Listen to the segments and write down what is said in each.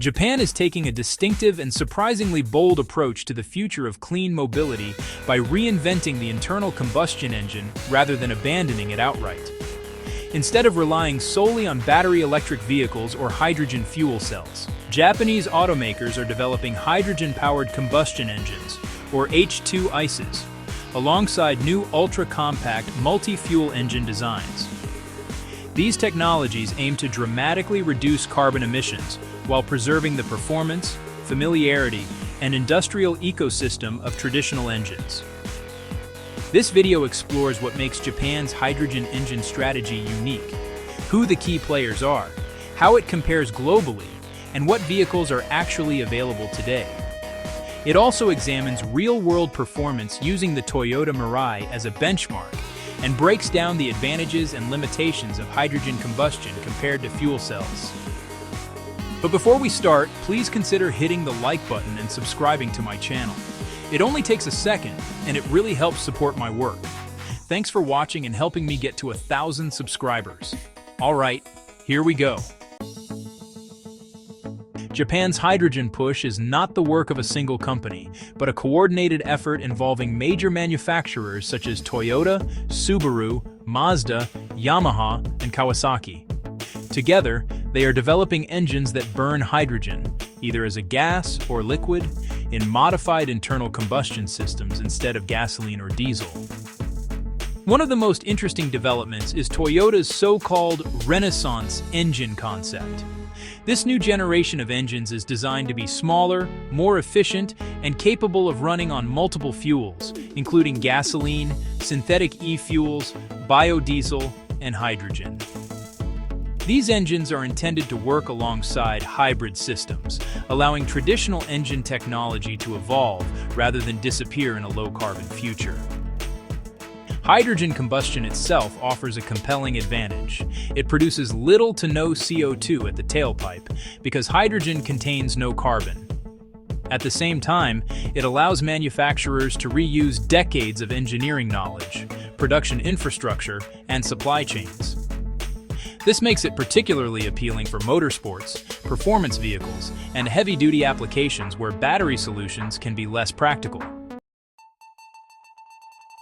Japan is taking a distinctive and surprisingly bold approach to the future of clean mobility by reinventing the internal combustion engine rather than abandoning it outright. Instead of relying solely on battery electric vehicles or hydrogen fuel cells, Japanese automakers are developing hydrogen-powered combustion engines, or H2 ICEs, alongside new ultra-compact multi-fuel engine designs. These technologies aim to dramatically reduce carbon emissions while preserving the performance, familiarity, and industrial ecosystem of traditional engines. This video explores what makes Japan's hydrogen engine strategy unique, who the key players are, how it compares globally, and what vehicles are actually available today. It also examines real-world performance using the Toyota Mirai as a benchmark and breaks down the advantages and limitations of hydrogen combustion compared to fuel cells. But before we start, please consider hitting the like button and subscribing to my channel. It only takes a second, and it really helps support my work. Thanks for watching and helping me get to 1,000 subscribers. All right, here we go. Japan's hydrogen push is not the work of a single company, but a coordinated effort involving major manufacturers such as Toyota, Subaru, Mazda, Yamaha, and Kawasaki. Together, they are developing engines that burn hydrogen, either as a gas or liquid, in modified internal combustion systems instead of gasoline or diesel. One of the most interesting developments is Toyota's so-called Renaissance engine concept. This new generation of engines is designed to be smaller, more efficient, and capable of running on multiple fuels, including gasoline, synthetic e-fuels, biodiesel, and hydrogen. These engines are intended to work alongside hybrid systems, allowing traditional engine technology to evolve rather than disappear in a low-carbon future. Hydrogen combustion itself offers a compelling advantage. It produces little to no CO2 at the tailpipe because hydrogen contains no carbon. At the same time, it allows manufacturers to reuse decades of engineering knowledge, production infrastructure, and supply chains. This makes it particularly appealing for motorsports, performance vehicles, and heavy-duty applications where battery solutions can be less practical.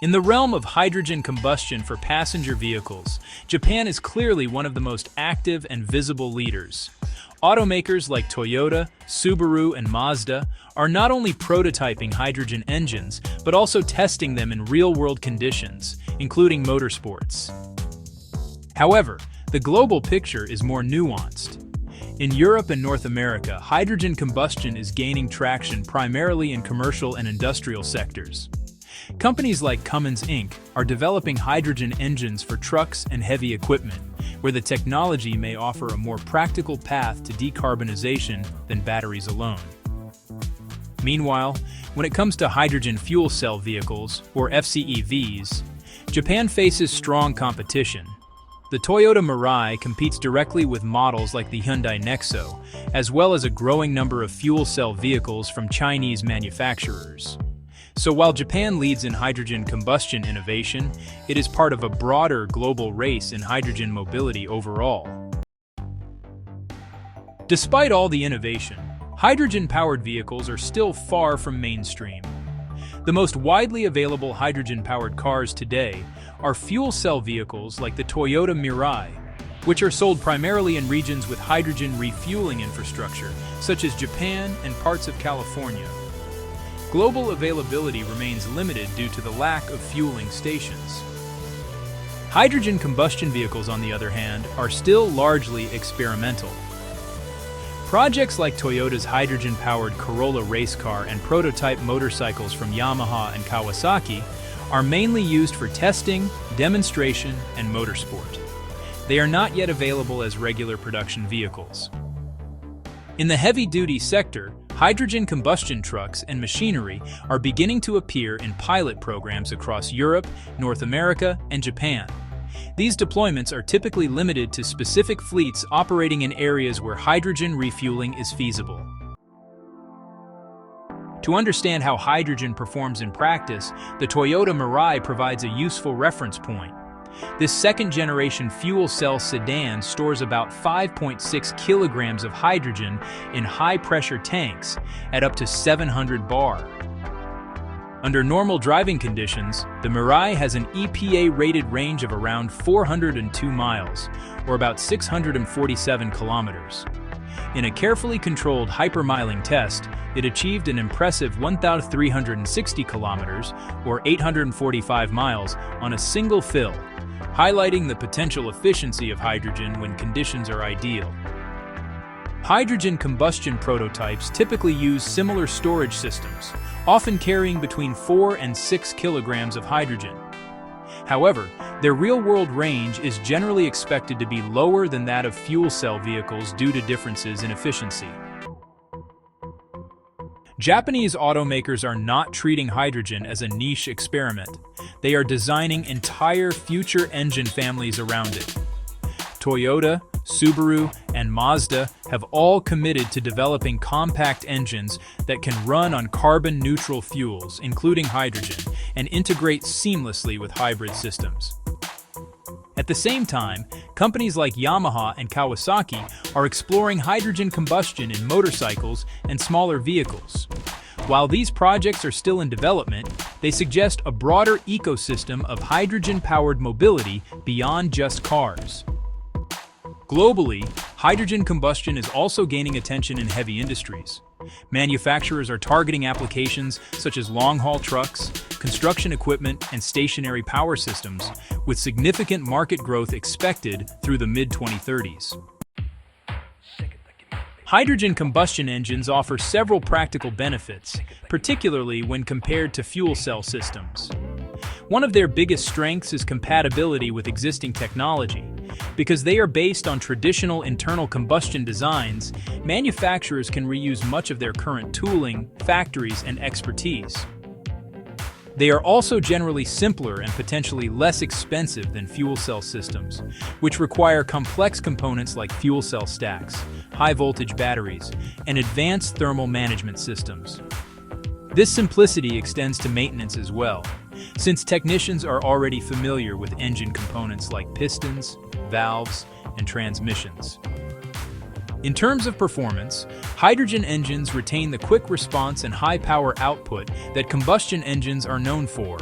In the realm of hydrogen combustion for passenger vehicles, Japan is clearly one of the most active and visible leaders. Automakers like Toyota, Subaru, and Mazda are not only prototyping hydrogen engines, but also testing them in real-world conditions, including motorsports. However, the global picture is more nuanced. In Europe and North America, hydrogen combustion is gaining traction primarily in commercial and industrial sectors. Companies like Cummins Inc. are developing hydrogen engines for trucks and heavy equipment, where the technology may offer a more practical path to decarbonization than batteries alone. Meanwhile, when it comes to hydrogen fuel cell vehicles, or FCEVs, Japan faces strong competition. The Toyota Mirai competes directly with models like the Hyundai Nexo, as well as a growing number of fuel cell vehicles from Chinese manufacturers. So while Japan leads in hydrogen combustion innovation, it is part of a broader global race in hydrogen mobility overall. Despite all the innovation, hydrogen-powered vehicles are still far from mainstream. The most widely available hydrogen-powered cars today are fuel cell vehicles like the Toyota Mirai, which are sold primarily in regions with hydrogen refueling infrastructure, such as Japan and parts of California. Global availability remains limited due to the lack of fueling stations. Hydrogen combustion vehicles, on the other hand, are still largely experimental. Projects like Toyota's hydrogen-powered Corolla race car and prototype motorcycles from Yamaha and Kawasaki are mainly used for testing, demonstration, and motorsport. They are not yet available as regular production vehicles. In the heavy-duty sector, hydrogen combustion trucks and machinery are beginning to appear in pilot programs across Europe, North America, and Japan. These deployments are typically limited to specific fleets operating in areas where hydrogen refueling is feasible. To understand how hydrogen performs in practice, the Toyota Mirai provides a useful reference point. This second-generation fuel cell sedan stores about 5.6 kilograms of hydrogen in high-pressure tanks at up to 700 bar. Under normal driving conditions, the Mirai has an EPA-rated range of around 402 miles, or about 647 kilometers. In a carefully controlled hypermiling test, it achieved an impressive 1,360 kilometers, or 845 miles, on a single fill, highlighting the potential efficiency of hydrogen when conditions are ideal. Hydrogen combustion prototypes typically use similar storage systems, often carrying between 4 and 6 kilograms of hydrogen. However, their real-world range is generally expected to be lower than that of fuel cell vehicles due to differences in efficiency. Japanese automakers are not treating hydrogen as a niche experiment. They are designing entire future engine families around it. Toyota, Subaru, and Mazda have all committed to developing compact engines that can run on carbon-neutral fuels, including hydrogen, and integrate seamlessly with hybrid systems. At the same time, companies like Yamaha and Kawasaki are exploring hydrogen combustion in motorcycles and smaller vehicles. While these projects are still in development, they suggest a broader ecosystem of hydrogen-powered mobility beyond just cars. Globally, hydrogen combustion is also gaining attention in heavy industries. Manufacturers are targeting applications such as long-haul trucks, construction equipment, and stationary power systems, with significant market growth expected through the mid-2030s. Hydrogen combustion engines offer several practical benefits, particularly when compared to fuel cell systems. One of their biggest strengths is compatibility with existing technology. Because they are based on traditional internal combustion designs, manufacturers can reuse much of their current tooling, factories, and expertise. They are also generally simpler and potentially less expensive than fuel cell systems, which require complex components like fuel cell stacks, high-voltage batteries, and advanced thermal management systems. This simplicity extends to maintenance as well, since technicians are already familiar with engine components like pistons, valves, and transmissions. In terms of performance, hydrogen engines retain the quick response and high power output that combustion engines are known for.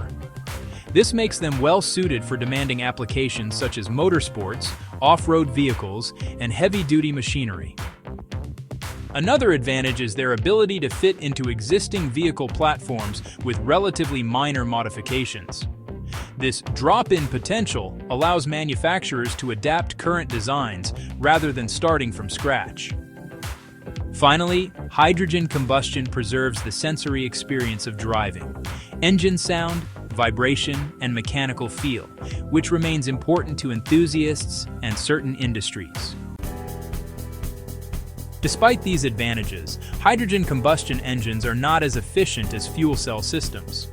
This makes them well suited for demanding applications such as motorsports, off-road vehicles, and heavy-duty machinery. Another advantage is their ability to fit into existing vehicle platforms with relatively minor modifications. This drop-in potential allows manufacturers to adapt current designs rather than starting from scratch. Finally, hydrogen combustion preserves the sensory experience of driving: engine sound, vibration, and mechanical feel, which remains important to enthusiasts and certain industries. Despite these advantages, hydrogen combustion engines are not as efficient as fuel cell systems.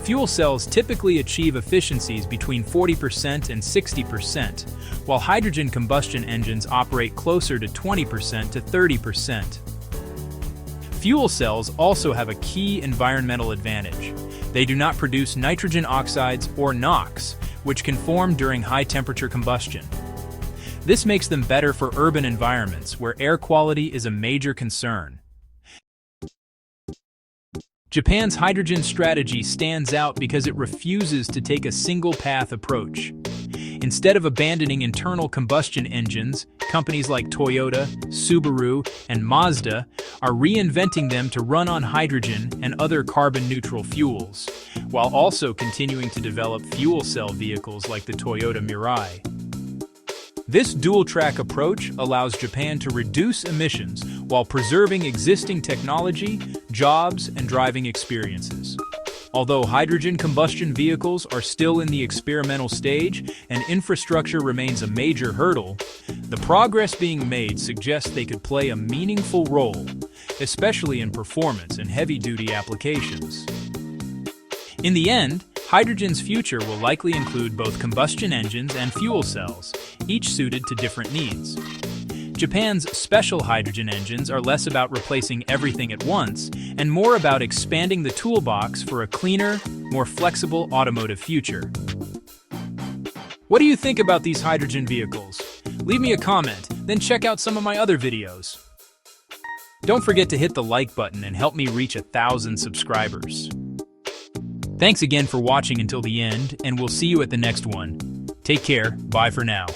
Fuel cells typically achieve efficiencies between 40% and 60%, while hydrogen combustion engines operate closer to 20% to 30%. Fuel cells also have a key environmental advantage. They do not produce nitrogen oxides or NOx, which can form during high-temperature combustion. This makes them better for urban environments where air quality is a major concern. Japan's hydrogen strategy stands out because it refuses to take a single-path approach. Instead of abandoning internal combustion engines, companies like Toyota, Subaru, and Mazda are reinventing them to run on hydrogen and other carbon-neutral fuels, while also continuing to develop fuel cell vehicles like the Toyota Mirai. This dual-track approach allows Japan to reduce emissions while preserving existing technology, jobs, and driving experiences. Although hydrogen combustion vehicles are still in the experimental stage and infrastructure remains a major hurdle, the progress being made suggests they could play a meaningful role, especially in performance and heavy-duty applications. In the end, hydrogen's future will likely include both combustion engines and fuel cells, each suited to different needs. Japan's special hydrogen engines are less about replacing everything at once and more about expanding the toolbox for a cleaner, more flexible automotive future. What do you think about these hydrogen vehicles? Leave me a comment, then check out some of my other videos. Don't forget to hit the like button and help me reach 1,000 subscribers. Thanks again for watching until the end, and we'll see you at the next one. Take care, bye for now.